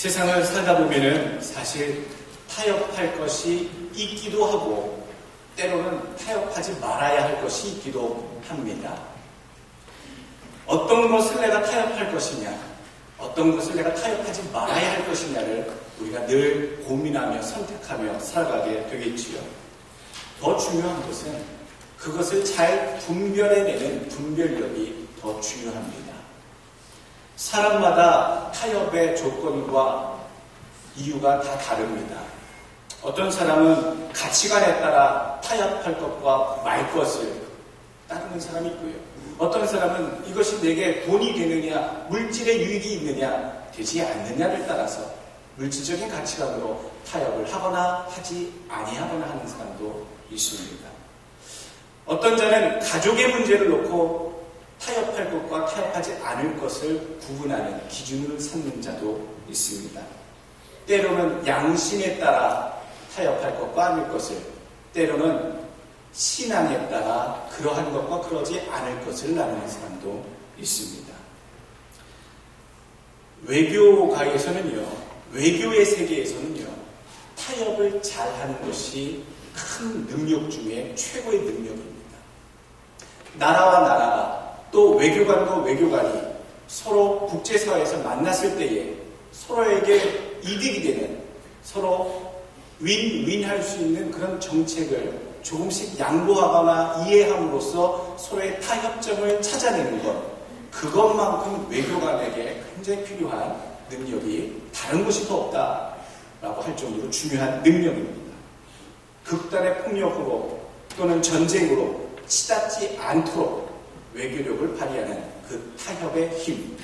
세상을 살다 보면은 사실 타협할 것이 있기도 하고 때로는 타협하지 말아야 할 것이 있기도 합니다. 어떤 것을 내가 타협할 것이냐, 어떤 것을 내가 타협하지 말아야 할 것이냐를 우리가 늘 고민하며 선택하며 살아가게 되겠지요. 더 중요한 것은 그것을 잘 분별해내는 분별력이 더 중요합니다. 사람마다 타협의 조건과 이유가 다 다릅니다. 어떤 사람은 가치관에 따라 타협할 것과 말 것을 따르는 사람이 있고요. 어떤 사람은 이것이 내게 돈이 되느냐, 물질의 유익이 있느냐, 되지 않느냐를 따라서 물질적인 가치관으로 타협을 하거나 하지 아니하거나 하는 사람도 있습니다. 어떤 자는 가족의 문제를 놓고 타협할 것과 타협하지 않을 것을 구분하는 기준을 삼는 자도 있습니다. 때로는 양심에 따라 타협할 것과 아닐 것을, 때로는 신앙에 따라 그러한 것과 그러지 않을 것을 나누는 사람도 있습니다. 외교가에서는요, 외교의 세계에서는요, 타협을 잘하는 것이 큰 능력 중에 최고의 능력입니다. 나라와 나라가 또 외교관과 외교관이 서로 국제사회에서 만났을 때에 서로에게 이득이 되는, 서로 윈윈할 수 있는 그런 정책을 조금씩 양보하거나 이해함으로써 서로의 타협점을 찾아내는 것, 그것만큼 외교관에게 굉장히 필요한 능력이 다른 곳이 더 없다라고 할 정도로 중요한 능력입니다. 극단의 폭력으로 또는 전쟁으로 치닫지 않도록 외교력을 발휘하는 그 타협의 힘,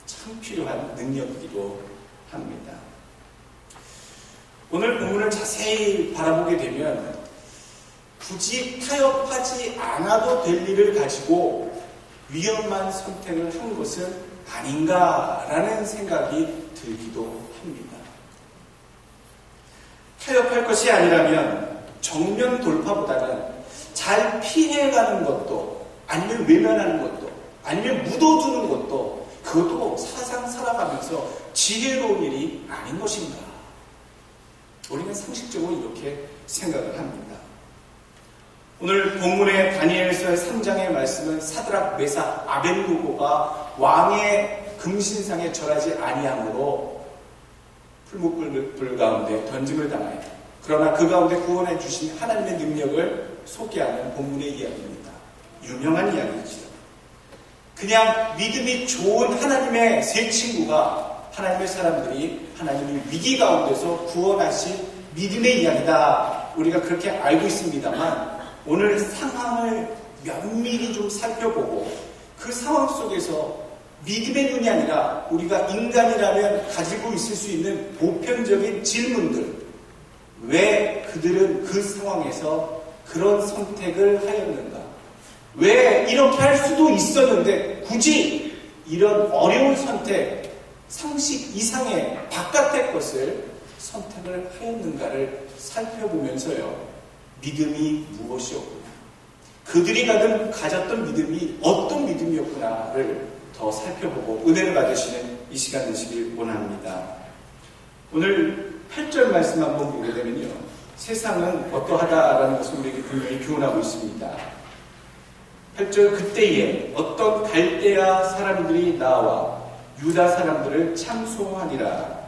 참 필요한 능력이기도 합니다. 오늘 본문을 자세히 바라보게 되면 굳이 타협하지 않아도 될 일을 가지고 위험한 선택을 한 것은 아닌가라는 생각이 들기도 합니다. 타협할 것이 아니라면 정면 돌파보다는 잘 피해가는 것도, 아니면 외면하는 것도, 아니면 묻어두는 것도, 그것도 사상 살아가면서 지혜로운 일이 아닌 것인가. 우리는 상식적으로 이렇게 생각을 합니다. 오늘 본문의 다니엘서 3장의 말씀은 사드락, 메삭, 아벳느고가 왕의 금신상에 절하지 아니함으로 풀무불 가운데 던짐을 당하여, 그러나 그 가운데 구원해 주신 하나님의 능력을 소개하는 본문의 이야기입니다. 유명한 이야기죠. 그냥 믿음이 좋은 하나님의 세 친구가, 하나님의 사람들이 하나님의 위기 가운데서 구원하신 믿음의 이야기다. 우리가 그렇게 알고 있습니다만 오늘 상황을 면밀히 좀 살펴보고 그 상황 속에서 믿음의 눈이 아니라 우리가 인간이라면 가지고 있을 수 있는 보편적인 질문들, 왜 그들은 그 상황에서 그런 선택을 하였는가? 왜 이렇게 할 수도 있었는데 굳이 이런 어려운 선택, 상식 이상의 바깥의 것을 선택을 하였는가를 살펴보면서요, 믿음이 무엇이었구나, 그들이 가졌던 믿음이 어떤 믿음이었구나를 더 살펴보고 은혜를 받으시는 이 시간 되시길 원합니다. 오늘 8절 말씀 한번 보게 되면요, 세상은 어떠하다라는 것을 우리에게 분명히 교훈하고 있습니다. 8절, 그때에 어떤 갈대아 사람들이 나와 유다 사람들을 참소하니라.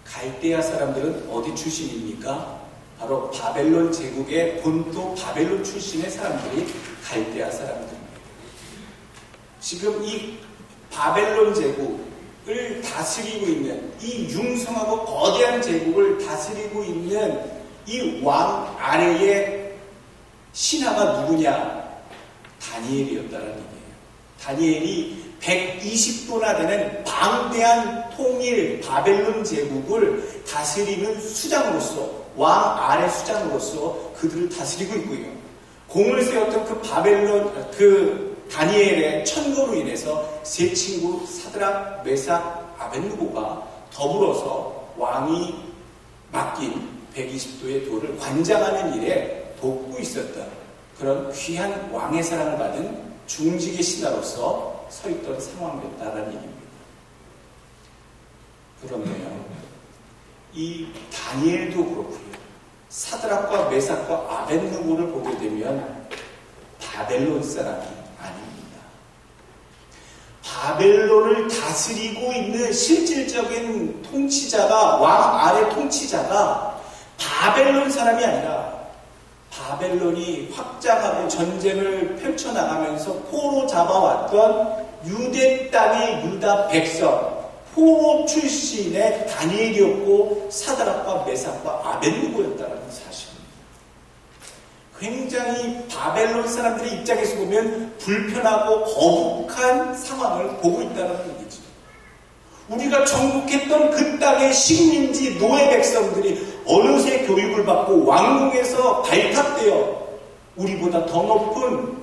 갈대아 사람들은 어디 출신입니까? 바로 바벨론 제국의 본토 바벨론 출신의 사람들이 갈대아 사람들입니다. 지금 이 바벨론 제국을 다스리고 있는, 이 융성하고 거대한 제국을 다스리고 있는 이 왕 아래의 신하가 누구냐? 다니엘이었다는 얘기예요. 다니엘이 120도나 되는 방대한 통일 바벨론 제국을 다스리는 수장으로서, 왕 아래 수장으로서 그들을 다스리고 있고요. 공을 세웠던 그 바벨론, 그 다니엘의 천거로 인해서 세 친구 사드락, 메삭, 아벳느고가 더불어서 왕이 맡긴 120도의 돌을 관장하는 일에 돕고 있었던 그런 귀한 왕의 사랑을 받은 중직의 신하로서 서 있던 상황이었다라는 얘기입니다. 그런데요, 이 다니엘도 그렇고요, 사드락과 메삭과 아벳느고를 보게 되면 바벨론 사람이 아닙니다. 바벨론을 다스리고 있는 실질적인 통치자가, 왕 아래 통치자가 바벨론 사람이 아니라 바벨론이 확장하고 전쟁을 펼쳐나가면서 포로 잡아왔던 유대 땅의 유다 백성, 포로 출신의 다니엘이었고 사드락과 메삭과 아벳느고였다는 사실입니다. 굉장히 바벨론 사람들의 입장에서 보면 불편하고 거북한 상황을 보고 있다는 얘기죠. 우리가 정복했던 그 땅의 식민지 노예 백성들이 어느새 교육을 받고 왕궁에서 발탁되어 우리보다 더 높은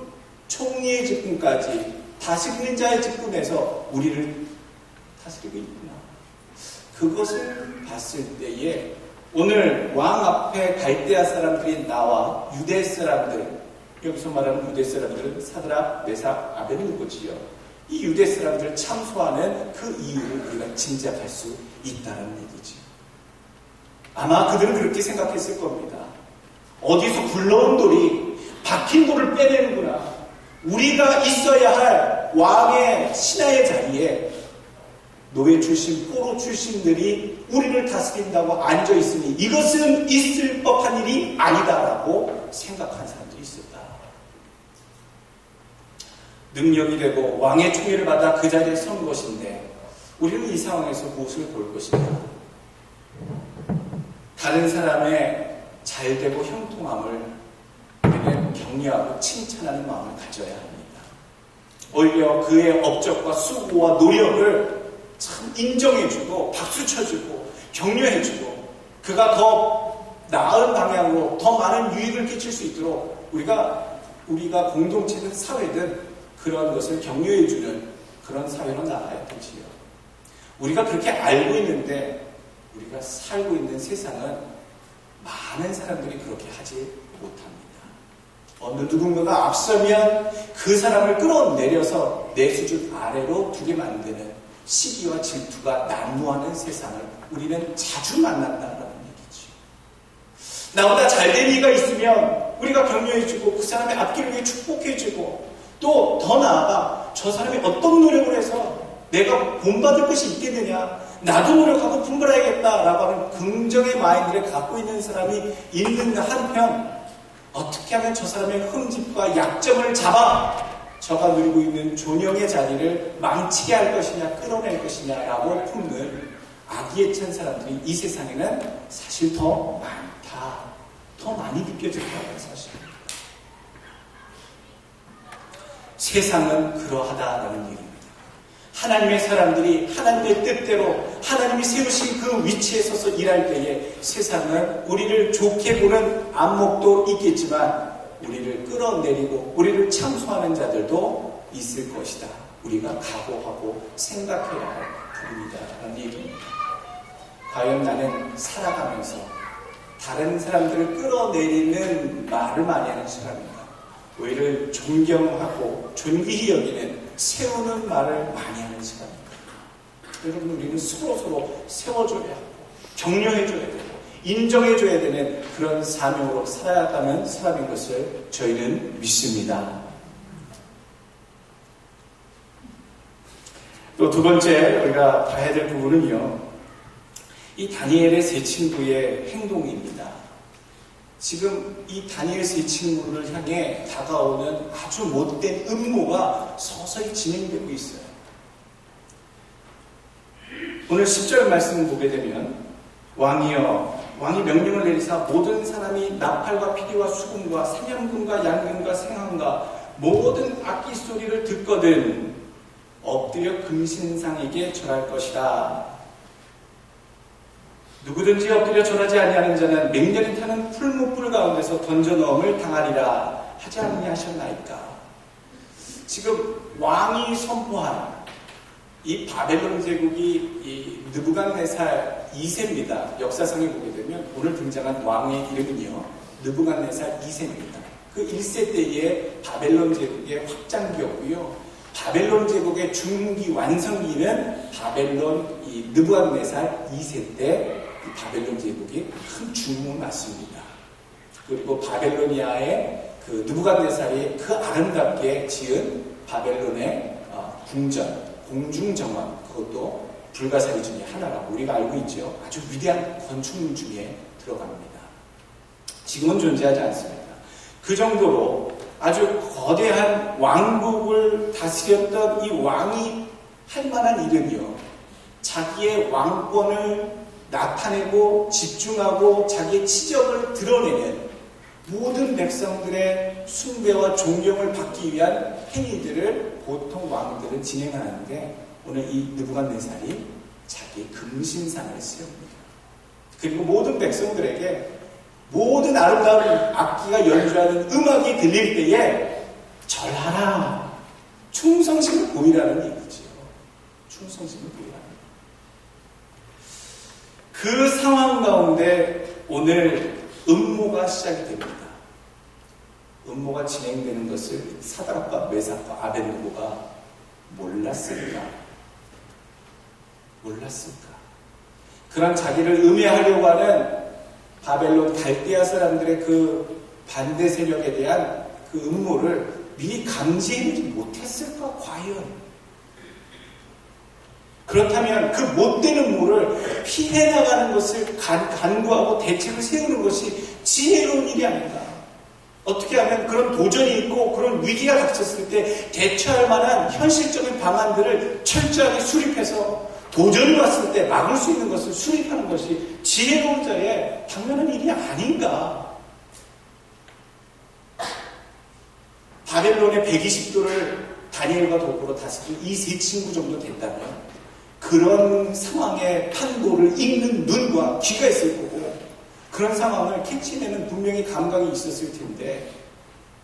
총리의 직분까지 다스리는 자의 직분에서 우리를 다스리고 있구나. 그것을 봤을 때에 오늘 왕 앞에 갈대아 사람들이 나와 유대 사람들, 여기서 말하는 유대 사람들은 사드락, 메삭, 아벳느고지요. 이 유대 사람들을 참소하는 그 이유를 우리가 짐작할 수 있다는 얘기죠. 아마 그들은 그렇게 생각했을 겁니다. 어디서 굴러온 돌이 박힌 돌을 빼내는구나. 우리가 있어야 할 왕의 신하의 자리에 노예 출신, 포로 출신들이 우리를 다스린다고 앉아있으니 이것은 있을 법한 일이 아니다라고 생각한 사람들이 있었다. 능력이 되고 왕의 총애를 받아 그 자리에 선 것인데 우리는 이 상황에서 무엇을 볼 것인가? 다른 사람의 잘되고 형통함을 우리는 격려하고 칭찬하는 마음을 가져야 합니다. 오히려 그의 업적과 수고와 노력을 참 인정해주고 박수 쳐주고 격려해주고 그가 더 나은 방향으로 더 많은 유익을 끼칠 수 있도록 우리가 공동체든 사회든 그런 것을 격려해주는 그런 사회로 나가야 되지요. 우리가 그렇게 알고 있는데 우리가 살고 있는 세상은 많은 사람들이 그렇게 하지 못합니다. 어느 누군가가 앞서면 그 사람을 끌어내려서 내 수준 아래로 두게 만드는 시기와 질투가 난무하는 세상을 우리는 자주 만난다는 얘기죠. 나보다 잘된 이가 있으면 우리가 격려해주고 그 사람의 앞길을 위해 축복해주고 또 더 나아가 저 사람이 어떤 노력을 해서 내가 본받을 것이 있겠느냐, 나도 노력하고 분발해야겠다라고 하는 긍정의 마인드를 갖고 있는 사람이 있는 한편 어떻게 하면 저 사람의 흠집과 약점을 잡아 저가 누리고 있는 존영의 자리를 망치게 할 것이냐 끌어낼 것이냐라고 품는 악의에 찬 사람들이 이 세상에는 사실 더 많다, 더 많이 느껴진다는 사실입니다. 세상은 그러하다라는 얘기입니다. 하나님의 사람들이 하나님의 뜻대로 하나님이 세우신 그 위치에 서서 일할 때에 세상은 우리를 좋게 보는 안목도 있겠지만 우리를 끌어내리고 우리를 참소하는 자들도 있을 것이다. 우리가 각오하고 생각해야 할 부분이다라는 얘기입니다. 과연 나는 살아가면서 다른 사람들을 끌어내리는 말을 많이 하는 사람인가? 오히려 존경하고 존귀히 여기는 세우는 말을 많이 하는 사람입니다. 여러분, 우리는 서로 세워줘야 하고 격려해줘야 되고 인정해줘야 되는 그런 사명으로 살아가는 사람인 것을 저희는 믿습니다. 또 두 번째 우리가 봐야 될 부분은요, 이 다니엘의 세 친구의 행동입니다. 지금 이 다니엘 세 친구를 향해 다가오는 아주 못된 음모가 서서히 진행되고 있어요. 오늘 10절 말씀을 보게 되면 왕이 명령을 내리사 모든 사람이 나팔과 피리와 수금과 사냥금과 양금과 생황과 모든 악기 소리를 듣거든 엎드려 금신상에게 절할 것이다. 누구든지 엎드려 절하지 아니하는 자는 맹렬히 타는 풀무불 가운데서 던져넣음을 당하리라 하지 않느냐 하셨나이까. 지금 왕이 선포한 이 바벨론 제국이 이 느부갓네살 2세입니다. 역사상에 보게 되면 오늘 등장한 왕의 이름은요, 느부갓네살 2세입니다. 그 1세 때의 바벨론 제국의 확장기였고요. 바벨론 제국의 중기 완성기는 바벨론 이 느부갓네살 2세 때 바벨론 제국이 큰 중흥을 맞습니다. 그리고 바벨로니아의 그 느부갓네살이 그 아름답게 지은 바벨론의 궁전, 공중정원, 그것도 불가사리 중에 하나라고 우리가 알고 있죠. 아주 위대한 건축물 중에 들어갑니다. 지금은 존재하지 않습니다. 그 정도로 아주 거대한 왕국을 다스렸던 이 왕이 할 만한 일은요, 자기의 왕권을 나타내고 집중하고 자기의 치적을 드러내는 모든 백성들의 숭배와 존경을 받기 위한 행위들을 보통 왕들은 진행하는데, 오늘 이 느부갓네살이 자기의 금신상을 세웁니다. 그리고 모든 백성들에게 모든 아름다운 악기가 연주하는 음악이 들릴 때에 절하라, 충성심을 보이라는 얘기죠. 충성심을 보이라는. 그 상황 가운데 오늘 음모가 시작이 됩니다. 음모가 진행되는 것을 사드락과 메삭과 아벳느고가 몰랐을까? 그런 자기를 음해하려고 하는 바벨론 갈대아 사람들의 그 반대 세력에 대한 그 음모를 미리 감지하지 못했을까, 과연? 그렇다면 그 못된 음모를 피해 나가는 것을 간구하고 대책을 세우는 것이 지혜로운 일이 아닌가? 어떻게 하면 그런 도전이 있고 그런 위기가 닥쳤을 때 대처할 만한 현실적인 방안들을 철저하게 수립해서 도전이 왔을 때 막을 수 있는 것을 수립하는 것이 지혜로운 자의 당연한 일이 아닌가. 바벨론의 120도를 다니엘과 더불어 다스린 이 세 친구 정도 된다면 그런 상황의 판도를 읽는 눈과 귀가 있을 거고, 그런 상황을 캐치내는 분명히 감각이 있었을 텐데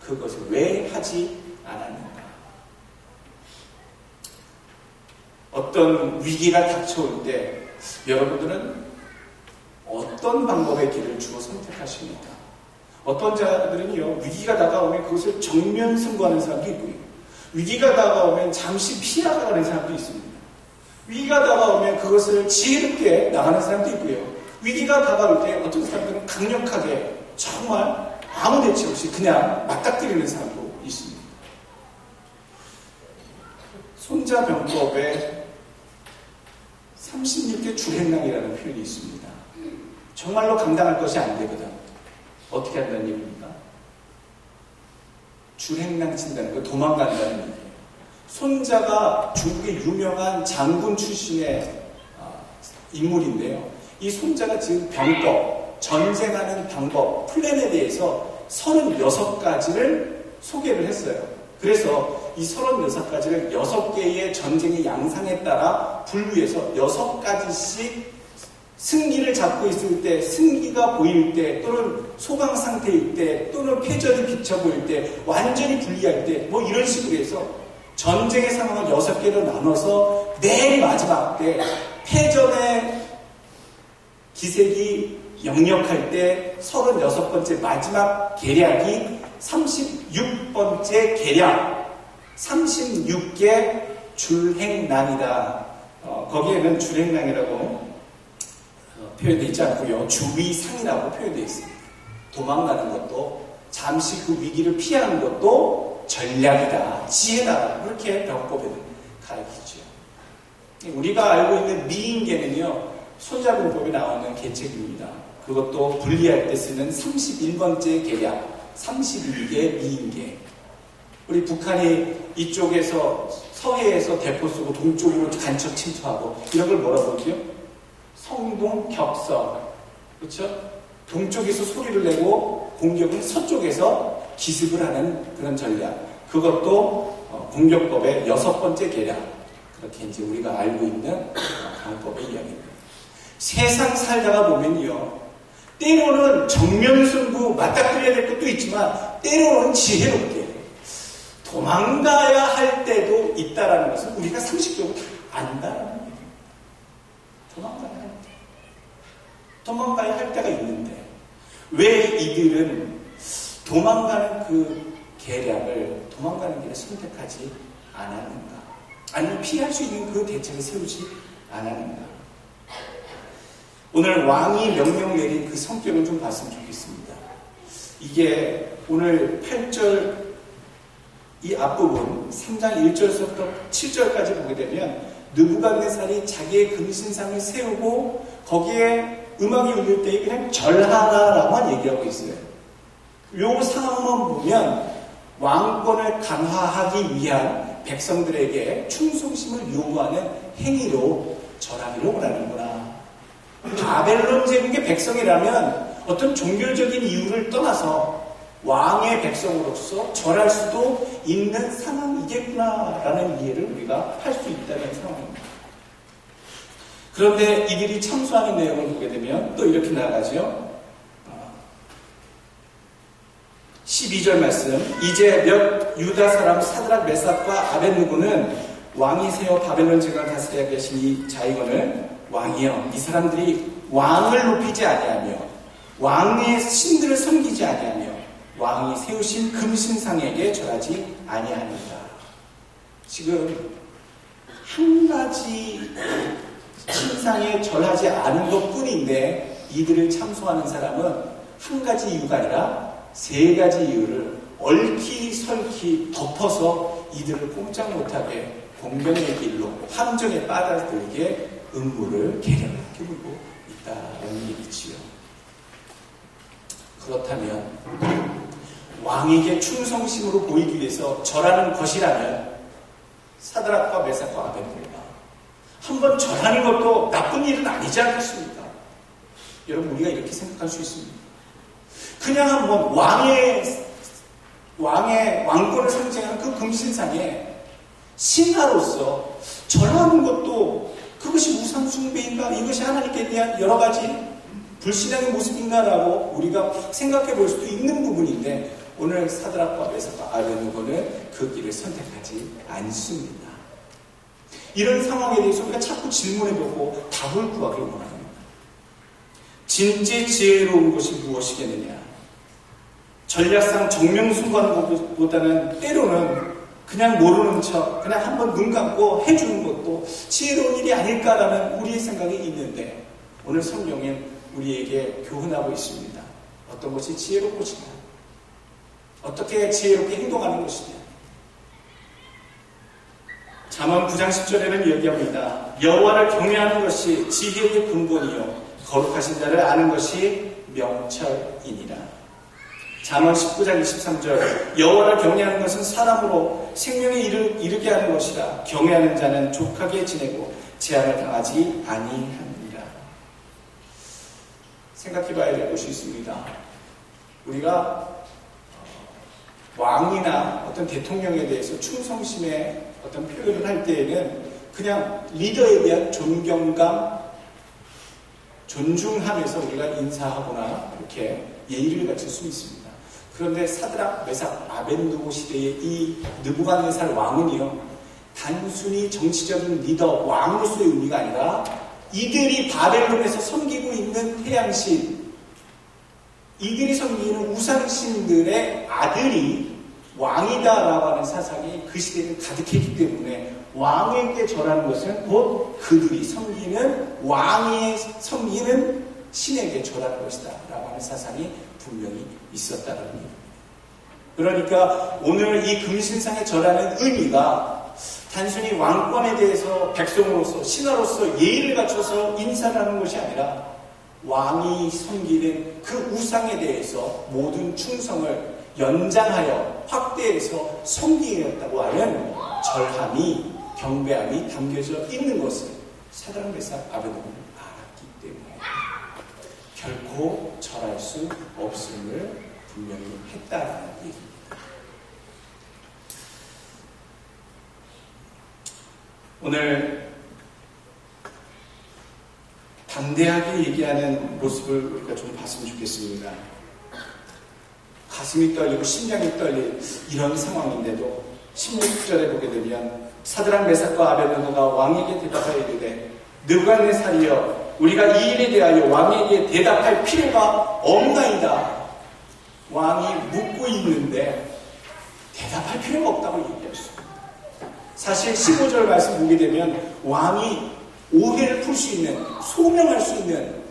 그것을 왜 하지 않았는가. 어떤 위기가 닥쳐올 때 여러분들은 어떤 방법의 길을 주어 선택하십니까? 어떤 자들은요, 위기가 다가오면 그것을 정면 승부하는 사람도 있고요, 위기가 다가오면 잠시 피하가는 사람도 있습니다. 위기가 다가오면 그것을 지혜롭게 나가는 사람도 있고요, 위기가 다가올 때 어떤 사람들은 강력하게 정말 아무 대책 없이 그냥 맞닥뜨리는 사람도 있습니다. 손자병법에 36개 줄행랑이라는 표현이 있습니다. 정말로 감당할 것이 안 되거든. 어떻게 한다는 얘기입니까? 줄행랑 친다는 거, 도망간다는 얘기예요. 손자가 중국의 유명한 장군 출신의 인물인데요. 이 손자가 지금 병법, 전쟁하는 방법, 플랜에 대해서 36가지를 소개를 했어요. 그래서 이 36가지를 6개의 전쟁의 양상에 따라 분류해서 6가지씩 승기를 잡고 있을 때, 승기가 보일 때, 또는 소강 상태일 때, 또는 패전이 비쳐 보일 때, 완전히 불리할 때, 뭐 이런 식으로 해서 전쟁의 상황을 6개로 나눠서 맨 마지막 때 패전의 기색이 역력할 때 36번째 마지막 계략이 36번째 계략, 36개 줄행랑이다. 거기에는 줄행랑이라고 표현되어 있지 않고요, 주위상이라고 표현되어 있습니다. 도망가는 것도, 잠시 그 위기를 피하는 것도 전략이다, 지혜다, 그렇게 병법에는 가르치죠. 우리가 알고 있는 미인계는요, 손자병법에 나오는 계책입니다. 그것도 분리할 때 쓰는 31번째 계략, 32개 미인계. 우리 북한이 이쪽에서 서해에서 대포 쏘고 동쪽으로 간첩 침투하고 이런 걸 뭐라고 그러죠? 성동격서. 그렇죠? 동쪽에서 소리를 내고 공격은 서쪽에서 기습을 하는 그런 전략. 그것도 공격법의 6번째 계략. 그렇게 이제 우리가 알고 있는 방법의 이야기입니다. 세상 살다가 보면요, 때로는 정면승부 맞닥뜨려야 될 것도 있지만 때로는 지혜롭게 도망가야 할 때도 있다라는 것을 우리가 상식적으로 다 안다라는 얘기입니다. 도망가야 할 때가 있는데 왜 이들은 도망가는 그 계략을, 도망가는 길을 선택하지 않았는가? 아니면 피할 수 있는 그 대책을 세우지 않았는가? 오늘 왕이 명령 내린 그 성격을 좀 봤으면 좋겠습니다. 이게 오늘 8절 이 앞부분 3장 1절부터 7절까지 보게 되면 느부갓네살이 자기의 금신상을 세우고 거기에 음악이 울릴 때 그냥 절하라라고만 얘기하고 있어요. 이 상황만 보면 왕권을 강화하기 위한 백성들에게 충성심을 요구하는 행위로 절하기로 원하는구나. 바벨론 제국의 백성이라면 어떤 종교적인 이유를 떠나서 왕의 백성으로서 절할 수도 있는 상황이겠구나라는 이해를 우리가 할 수 있다는 상황입니다. 그런데 이들이 참소하는 내용을 보게 되면 또 이렇게 나가죠. 12절 말씀. 이제 몇 유다 사람 사드락 메삭과 아벳느고는 왕이 세워 바벨론 제국을 다스려 계신 이 자이건을 왕이여 이 사람들이 왕을 높이지 아니하며 왕의 신들을 섬기지 아니하며 왕이 세우신 금신상에게 절하지 아니하니라. 지금 한 가지 신상에 절하지 않은 것뿐인데 이들을 참소하는 사람은 한 가지 이유가 아니라 세 가지 이유를 얽히설키 덮어서 이들을 꼼짝 못하게 공경의 길로 함정에 빠져들게 음모를 계략하게 불고 있다는 얘기지요. 그렇다면 왕에게 충성심으로 보이기 위해서 절하는 것이라면 사드락과 메삭과 아벳느고가 한번 절하는 것도 나쁜 일은 아니지 않겠습니까? 여러분 우리가 이렇게 생각할 수 있습니다. 그냥 한번 왕의 왕권을 상징하는 그 금신상에 신하로서 절하는 것도 그것이 우상 숭배인가? 이것이 하나님께 대한 여러 가지 불신앙의 모습인가라고 우리가 생각해 볼 수도 있는 부분인데 오늘 사드락과 메삭과 아벳느고는 그 길을 선택하지 않습니다. 이런 상황에 대해서 우리가 자꾸 질문해보고 답을 구하기를 원합니다. 진짜 지혜로운 것이 무엇이겠느냐? 전략상 정명숭고하는 것보다는 때로는 그냥 모르는 척, 그냥 한번 눈 감고 해주는 것도 지혜로운 일이 아닐까라는 우리의 생각이 있는데 오늘 성경엔 우리에게 교훈하고 있습니다. 어떤 것이 지혜로운 것이냐? 어떻게 지혜롭게 행동하는 것이냐? 잠언 9장 10절에는 얘기합니다. 여호와를 경외하는 것이 지혜의 근본이요 거룩하신 자를 아는 것이 명철이니라. 잠언 19장 23절 여호와를 경외하는 것은 사람으로 생명에 이르게 하는 것이라. 경외하는 자는 족하게 지내고 재앙을 당하지 아니하느니라. 생각해봐야 될 것이 있습니다. 우리가 왕이나 어떤 대통령에 대해서 충성심의 어떤 표현을 할 때에는 그냥 리더에 대한 존경감, 존중하면서 우리가 인사하거나 이렇게 예의를 갖출 수 있습니다. 그런데 사드락, 메삭, 아벳느고 시대의 이 느부갓네살 왕은요, 단순히 정치적인 리더, 왕으로서의 의미가 아니라 이들이 바벨론에서 섬기고 있는 태양신, 이들이 섬기는 우상신들의 아들이 왕이다라고 하는 사상이 그 시대에는 가득했기 때문에 왕에게 절하는 것은 곧 그들이 섬기는 왕이 섬기는 신에게 절하는 것이다 라고 하는 사상이 분명히 있었다는 얘기입니다. 그러니까 오늘 이 금신상에 절하는 의미가 단순히 왕권에 대해서 백성으로서 신하로서 예의를 갖춰서 인사를 하는 것이 아니라 왕이 섬기는 그 우상에 대해서 모든 충성을 연장하여 확대해서 섬기겠다고 하는 절함이, 경배함이 담겨져 있는 것을 사드락, 메삭, 아벳느고는 알았기 때문에 결코 절할 수 없음을 분명히 했다는 얘기입니다. 오늘 담대하게 얘기하는 모습을 우리가 좀 봤으면 좋겠습니다. 가슴이 떨리고 심장이 떨릴 이런 상황인데도 16절에 보게 되면 사드락, 메삭과 아벳느고가 왕에게 대답하여 이르되 느부갓네살이여 우리가 이 일에 대하여 왕에게 대답할 필요가 없나이다. 왕이 묻고 있는데 대답할 필요가 없다고 얘기했습니다. 사실 15절 말씀 보게 되면 왕이 오해를 풀 수 있는, 소명할 수 있는,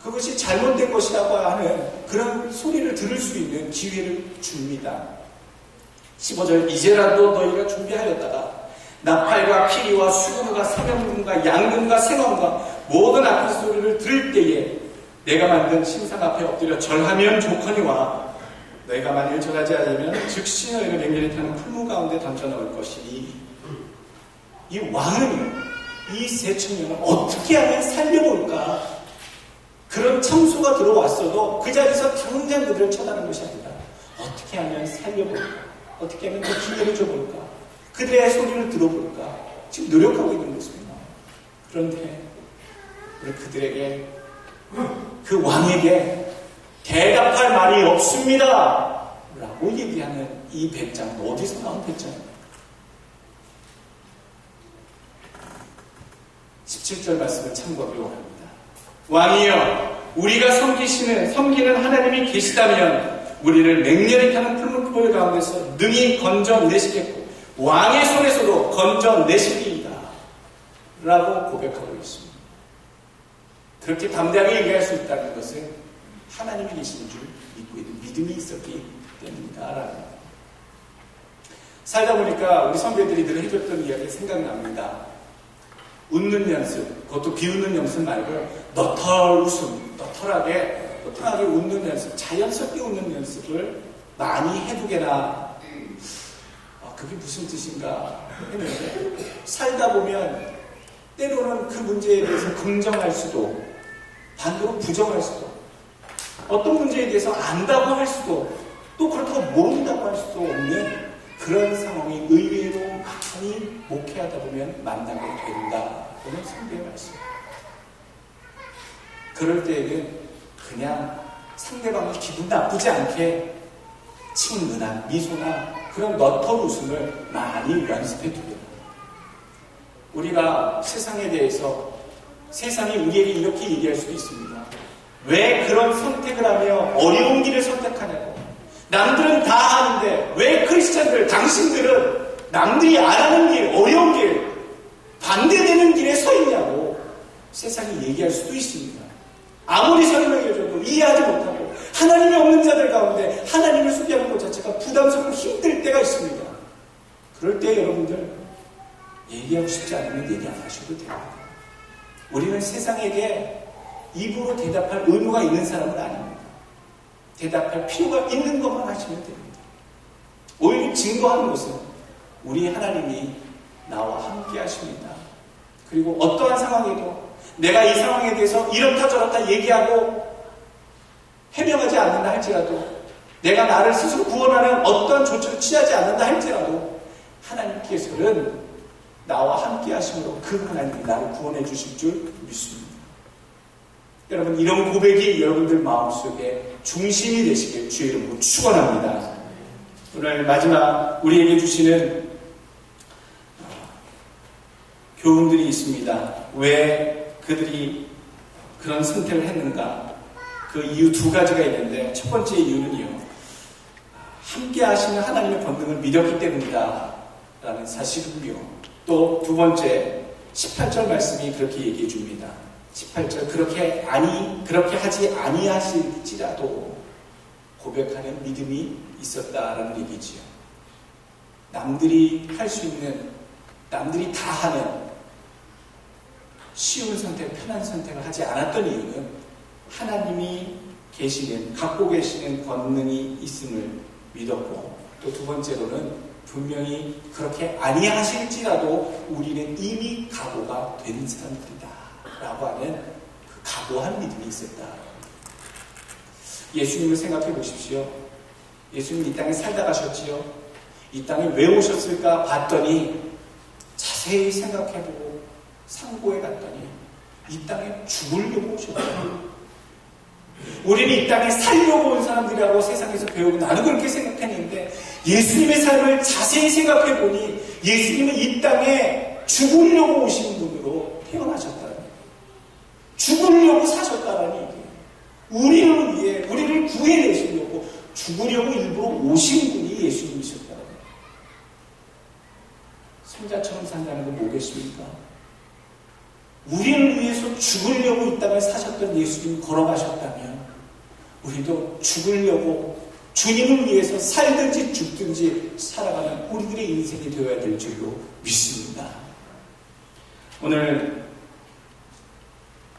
그것이 잘못된 것이라고 하는 그런 소리를 들을 수 있는 기회를 줍니다. 15절, 이제라도 너희가 준비하였다가 나팔과 피리와 수금과 사명금과 양금과 생황과 모든 악한 소리를 들을 때에 내가 만든 신상 앞에 엎드려 절하면 좋거니와 너희가 만일 절하지 않으면 즉시 너희를 맹렬히 타는 풀무 가운데 던져 넣을 것이니. 이 왕은 이 세 청년을 어떻게 하면 살려볼까? 그런 청소가 들어왔어도 그 자리에서 당장 그들을 쳐다는 것이 아니라 어떻게 하면 살려볼까? 어떻게 하면 그 기회를 줘볼까? 그들의 소리를 들어볼까? 지금 노력하고 있는 것입니다. 그런데 그들에게, 그 왕에게 대답할 말이 없습니다 라고 얘기하는 이 배짱은 어디서 나온 배짱입니까? 17절 말씀을 참고하기 원합니다. 왕이여, 우리가 섬기는 하나님이 계시다면 우리를 맹렬히 타는 풀무불 가운데서 능히 건져내시겠고 왕의 손에서도 건져내시리이다 라고 고백하고 있습니다. 그렇게 담대하게 얘기할 수 있다는 것은 하나님이 계시는 줄 믿고 있는 믿음이 있었기 때문이다. 살다 보니까 우리 선배들이 늘 해줬던 이야기 생각납니다. 웃는 연습, 그것도 비웃는 연습 말고 너털 웃음, 너털하게 웃는 연습, 자연스럽게 웃는 연습을 많이 해두게나. 그게 무슨 뜻인가 했는데, 살다 보면 때로는 그 문제에 대해서 긍정할 수도, 반대로 부정할 수도, 어떤 문제에 대해서 안다고 할 수도, 또 그렇다고 모른다고 할 수도 없는 그런 상황이 의외로 많이 목회하다 보면 만나게 된다. 오늘 성경의 말씀. 그럴 때에는 그냥 상대방이 기분 나쁘지 않게 친근한 미소나 그런 너털 웃음을 많이 연습해 두게. 우리가 세상에 대해서, 세상이 우리에게 이렇게 얘기할 수도 있습니다. 왜 그런 선택을 하며 어려운 길을 선택하냐고. 남들은 다 하는데 왜 크리스찬들, 당신들은 남들이 안 하는 길, 어려운 길, 반대되는 길에 서 있냐고 세상이 얘기할 수도 있습니다. 아무리 설명해줘도 이해하지 못하고 하나님이 없는 자들 가운데 하나님을 소개하는 것 자체가 부담스럽고 힘들 때가 있습니다. 그럴 때 여러분들 얘기하고 싶지 않으면 얘기 안 하셔도 됩니다. 우리는 세상에게 입으로 대답할 의무가 있는 사람은 아닙니다. 대답할 필요가 있는 것만 하시면 됩니다. 오히려 증거하는 것은 우리 하나님이 나와 함께 하십니다. 그리고 어떠한 상황에도 내가 이 상황에 대해서 이렇다 저렇다 얘기하고 해명하지 않는다 할지라도, 내가 나를 스스로 구원하는 어떠한 조치를 취하지 않는다 할지라도 하나님께서는 나와 함께 하심으로 그 하나님이 나를 구원해 주실 줄 믿습니다. 여러분, 이런 고백이 여러분들 마음속에 중심이 되시길 주의 이름으로 축원합니다. 오늘 마지막 우리에게 주시는 교훈들이 있습니다. 왜 그들이 그런 선택을 했는가? 그 이유 두 가지가 있는데, 첫 번째 이유는요, 함께 하시는 하나님의 권능을 믿었기 때문이다 라는 사실이고요. 또 두 번째, 18절 말씀이 그렇게 얘기해 줍니다. 18절, 그렇게 하지 아니하실지라도 고백하는 믿음이 있었다라는 얘기지요. 남들이 할 수 있는, 남들이 다 하는 쉬운 선택, 편한 선택을 하지 않았던 이유는 하나님이 계시는, 갖고 계시는 권능이 있음을 믿었고, 또 두 번째로는 분명히 그렇게 아니하실지라도 우리는 이미 각오가 된 사람들이다 라고 하는 그 각오한 믿음이 있었다. 예수님을 생각해 보십시오. 예수님 이 땅에 살다 가셨지요. 이 땅에 왜 오셨을까 봤더니 자세히 생각해보고 상고해 갔더니 이 땅에 죽으려고 오셨다. 우리는 이 땅에 살려고 온 사람들이라고 세상에서 배우고 나도 그렇게 생각했는데, 예수님의 삶을 자세히 생각해 보니 예수님은 이 땅에 죽으려고 오신 분으로 태어나셨다는 얘기예요. 죽으려고 사셨다는 얘기예요. 우리를 위해, 우리를 구해내시려고 죽으려고 일부러 오신 분이 예수님이셨다는 거예요. 성자처럼 산다는 건 뭐겠습니까? 우리를 위해서 죽으려고 이 땅을 사셨던 예수님이 걸어가셨다면 우리도 죽으려고 주님을 위해서 살든지 죽든지 살아가는 우리들의 인생이 되어야 될 줄로 믿습니다. 오늘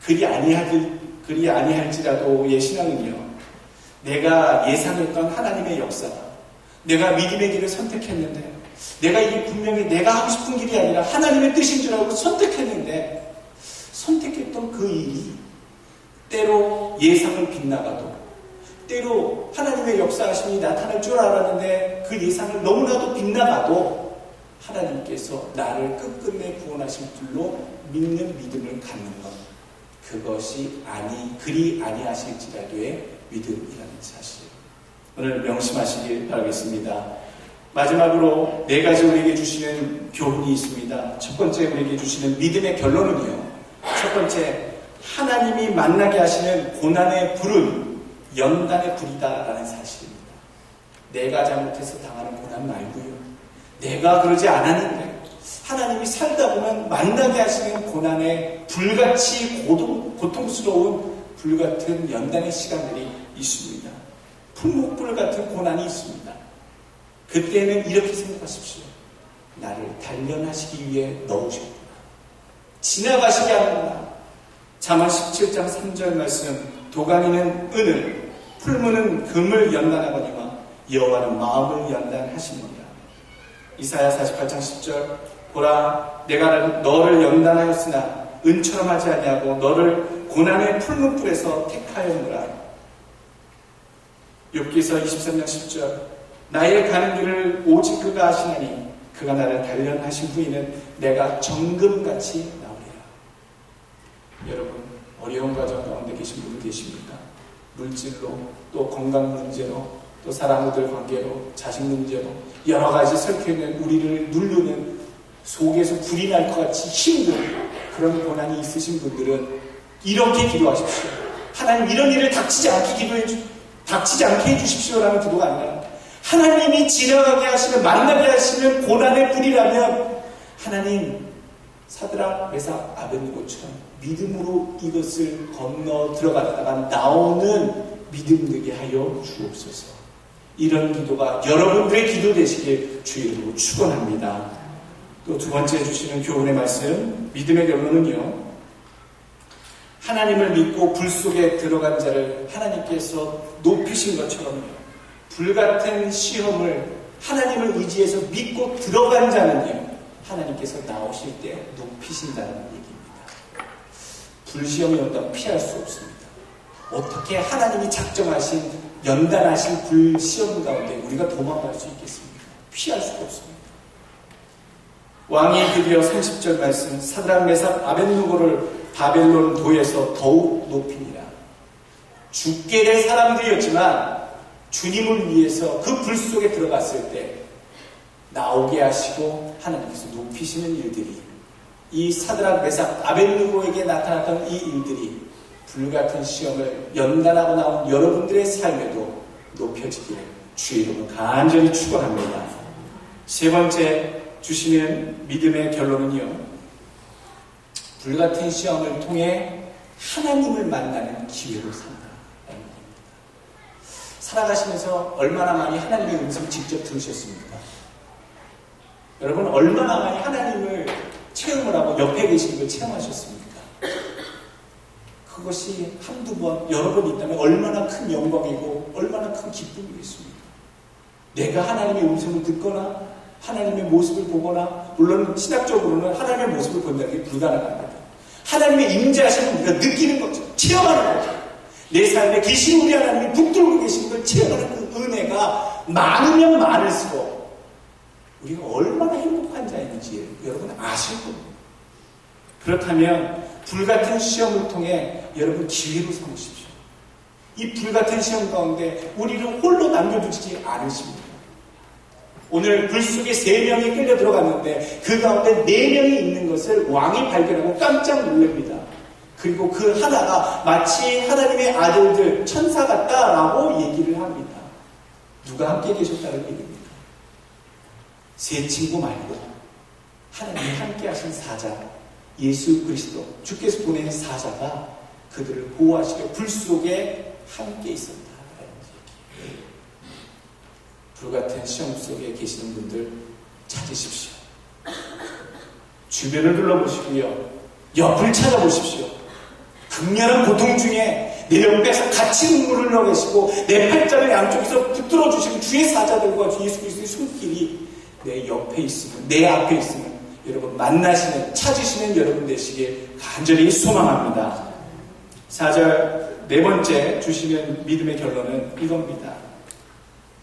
그리 아니할지라도의 신앙은요, 내가 예상했던 하나님의 역사다. 내가 믿음의 길을 선택했는데, 내가 이게 분명히 내가 하고 싶은 길이 아니라 하나님의 뜻인 줄 알고 선택했는데, 선택했던 그 일이 때로 예상을 빗나가도, 때로 하나님의 역사하심이 나타날 줄 알았는데 그 예상을 너무나도 빗나가도 하나님께서 나를 끝끝내 구원하실 줄로 믿는 믿음을 갖는 것, 그것이 그리 아니하실지라도의 믿음이라는 사실, 오늘 명심하시길 바라겠습니다. 마지막으로 4가지 우리에게 주시는 교훈이 있습니다. 첫 번째 우리에게 주시는 믿음의 결론은요, 첫 번째, 하나님이 만나게 하시는 고난의 불은 연단의 불이다라는 사실입니다. 내가 잘못해서 당하는 고난 말고요, 내가 그러지 않았는데 하나님이 살다 보면 만나게 하시는 고난의 불같이 고통스러운 불같은 연단의 시간들이 있습니다. 풍목불 같은 고난이 있습니다. 그때는 이렇게 생각하십시오. 나를 단련하시기 위해 넣으셨구나. 지나가시게 하는구나. 잠언 17장 3절 말씀, 도가니는 은을, 풀무는 금을 연단하거니와 여호와는 마음을 연단하시느니라. 이사야 48장 10절, 보라, 내가 너를 연단하였으나 은처럼 하지 아니하고 너를 고난의 풀무불에서 택하였노라. 욥기서 23장 10절, 나의 가는 길을 오직 그가 아시나니 그가 나를 단련하신 후에는 내가 정금같이 나오리라. 여러분, 어려운 과정 가운데 계신 분들 계십니까? 물질로, 또 건강 문제로, 또 사람들 관계로, 자식 문제로 여러 가지 설켜있는 우리를 누르는, 속에서 불이 날 것 같이 힘든 그런 고난이 있으신 분들은 이렇게 기도하십시오. 하나님, 이런 일을 닥치지 않게 해주십시오라는 기도가 아니라, 하나님이 지나가게 하시는, 만나게 하시는 고난의 불이라면 하나님, 사드락, 메삭, 아벳네고처럼 믿음으로 이것을 건너 들어갔다가 나오는 믿음 되게 하여 주옵소서. 이런 기도가 여러분들의 기도 되시길 주의 이름으로 축원합니다. 또 두 번째 주시는 교훈의 말씀, 믿음의 결론은요, 하나님을 믿고 불 속에 들어간 자를 하나님께서 높이신 것처럼요, 불같은 시험을 하나님을 의지해서 믿고 들어간 자는요, 하나님께서 나오실 때 높이신다는 얘기입니다. 불시험이 온다면 피할 수 없습니다. 어떻게 하나님이 작정하신, 연단하신 불시험 가운데 우리가 도망갈 수 있겠습니까? 피할 수가 없습니다. 왕이 드디어 30절 말씀, 사드락, 메삭, 아벳네고를 바벨론 도에서 더욱 높이니라. 죽게 될 사람들이었지만 주님을 위해서 그 불 속에 들어갔을 때 나오게 하시고 하나님께서 높이시는 일들이, 이 사드락, 메삭, 아벳네고에게 나타났던 이 일들이 불같은 시험을 연단하고 나온 여러분들의 삶에도 높여지기를 주의 이름으로 간절히 축원합니다. 세 번째 주시는 믿음의 결론은요, 불같은 시험을 통해 하나님을 만나는 기회로 산다. 살아가시면서 얼마나 많이 하나님의 음성을 직접 들으셨습니까? 여러분, 얼마나 많이 하나님을 체험을 하고 옆에 계신 걸 체험하셨습니까? 그것이 한두 번, 여러 번 있다면 얼마나 큰 영광이고 얼마나 큰 기쁨이겠습니까? 내가 하나님의 음성을 듣거나 하나님의 모습을 보거나, 물론 신학적으로는 하나님의 모습을 본다는 게 불가능합니다. 하나님의 임재하심을 우리가 느끼는 거죠. 체험하는 거죠. 내 삶에 계신 우리 하나님이 붙들고 계신 걸 체험하는 그 은혜가 많으면 많을수록 우리가 얼마나 행복한 자인지 여러분 아실 겁니다. 그렇다면 불같은 시험을 통해 여러분 기회로 삼으십시오. 이 불같은 시험 가운데 우리를 홀로 남겨두지 않으십니다. 오늘 불 속에 3명이 끌려 들어갔는데 그 가운데 4명이 있는 것을 왕이 발견하고 깜짝 놀랍니다. 그리고 그 하나가 마치 하나님의 아들들, 천사 같다라고 얘기를 합니다. 누가 함께 계셨다는 얘기입니다. 세 친구 말고 하나님이 함께 하신 사자, 예수 그리스도, 주께서 보낸 사자가 그들을 보호하시려 불 속에 함께 있었다. 불같은 시험 속에 계시는 분들 찾으십시오. 주변을 둘러보시고요. 옆을 찾아보십시오. 극렬한 고통 중에 내 옆에서 같이 눈물을 흘러 계시고 내 팔자를 양쪽에서 붙들어 주시는 주의 사자들과 주 예수 그리스도의 손길이 내 옆에 있으면, 내 앞에 있으면 여러분 만나시는, 찾으시는 여러분 되시길 간절히 소망합니다. 4절 네 번째 주시는 믿음의 결론은 이겁니다.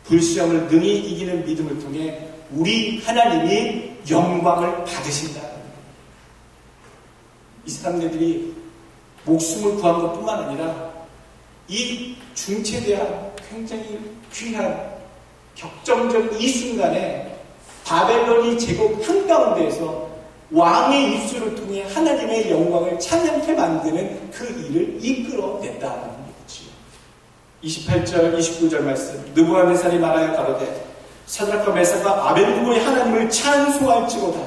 불시험을 능히 이기는 믿음을 통해 우리 하나님이 영광을 받으신다. 이 사람들이 목숨을 구한 것뿐만 아니라 이 중체대한 굉장히 귀한 격정적 이 순간에 바벨론이 제국 한가운데에서 왕의 입술을 통해 하나님의 영광을 찬양케 만드는 그 일을 이끌어냈다는 거지요. 28절, 29절 말씀. 느부갓네살이 말하여 가로되 사드락과 메삭과 아벤느고의 하나님을 찬송할지로다.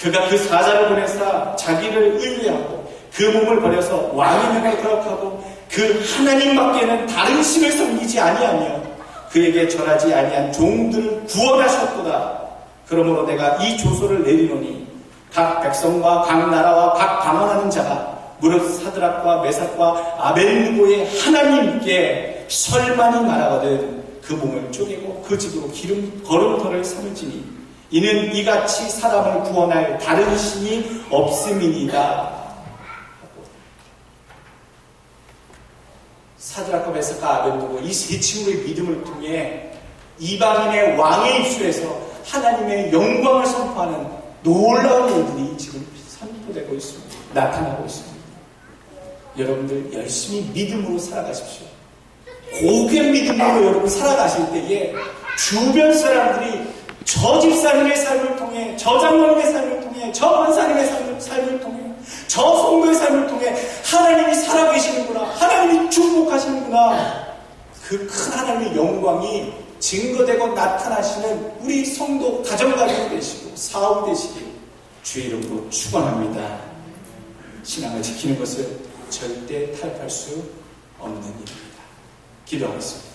그가 그 사자를 보내사 자기를 의뢰하고 그 몸을 버려서 왕의 명을 거역하고 그 하나님밖에는 다른 신을 섬기지 아니하며 그에게 절하지 아니한 종들을 구원하셨도다. 그러므로 내가 이 조서를 내리노니 각 백성과 각 나라와 각 방언하는 자가 무릇 사드락과 메삭과 아벤느고의 하나님께 설만이 말하거든 그 몸을 쪼개고 그 집으로 걸음터를 삼을지니 이는 이같이 사람을 구원할 다른 신이 없음이니이다. 사드락과 메삭과 아벤느고 이 세 친구의 믿음을 통해 이방인의 왕의 입술에서 하나님의 영광을 선포하는 놀라운 일들이 지금 선포되고 있습니다. 나타나고 있습니다. 여러분들 열심히 믿음으로 살아가십시오. 고귀한 믿음으로 여러분 살아가실 때에 주변 사람들이 저 집사님의 삶을 통해, 저 장로님의 삶을 통해, 저 권사님의 삶을 통해, 저 성도의 삶을 통해 하나님이 살아계시는구나, 하나님이 축복하시는구나, 그 큰 하나님의 영광이 증거되고 나타나시는 우리 성도 가정가족이 되시고 사업이 되시길 주의 이름으로 축원합니다. 신앙을 지키는 것을 절대 타협할 수 없는 일입니다. 기도하겠습니다.